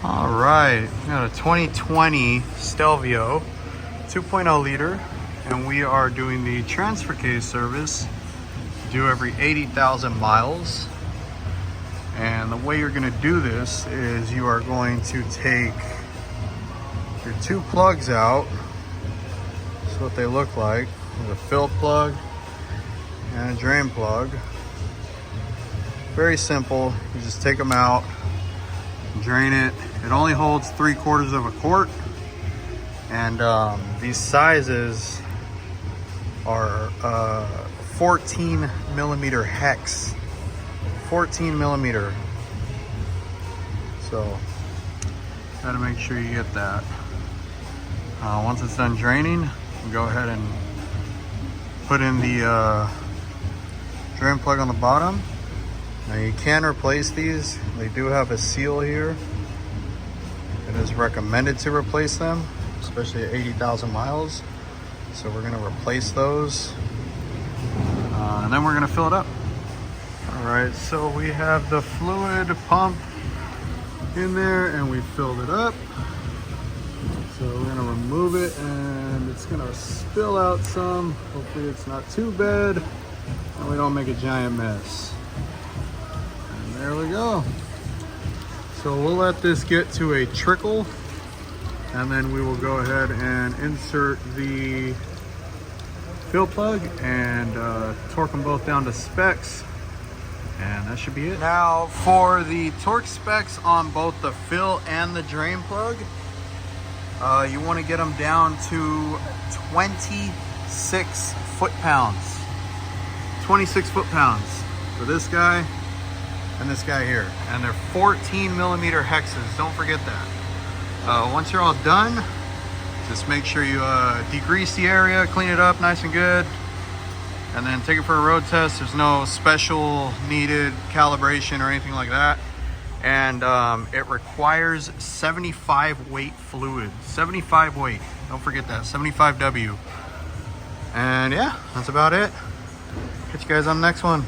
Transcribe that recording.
All right, we got a 2020 Stelvio 2.0 liter, and we are doing the transfer case service due every 80,000 miles. And the way you're going to do this is you are going to take your two plugs out. That's what they look like. There's a fill plug and a drain plug. Very simple. You just take them out, drain it. It only holds 3/4 of a quart, and these sizes are 14 millimeter hex. 14 millimeter. So gotta make sure you get that. Once it's done draining, you go ahead and put in the drain plug on the bottom. Now you can replace these. They do have a seal here. It is recommended to replace them, especially at 80,000 miles. So we're gonna replace those, and then we're gonna fill it up. All right, so we have the fluid pump in there and we filled it up. So we're gonna remove it and it's gonna spill out some. Hopefully it's not too bad and we don't make a giant mess. And there we go. So we'll let this get to a trickle, and then we will go ahead and insert the fill plug and torque them both down to specs, and that should be it. Now for the torque specs on both the fill and the drain plug, you want to get them down to 26 foot-pounds. 26 foot-pounds for this guy and this guy here, and they're 14 millimeter hexes. Don't forget that. Once you're all done, just make sure you degrease the area, clean it up nice and good, and then take it for a road test. There's no special needed calibration or anything like that. And it requires 75 weight fluid. 75 weight, don't forget that, 75 W. And yeah, that's about it. Catch you guys on the next one.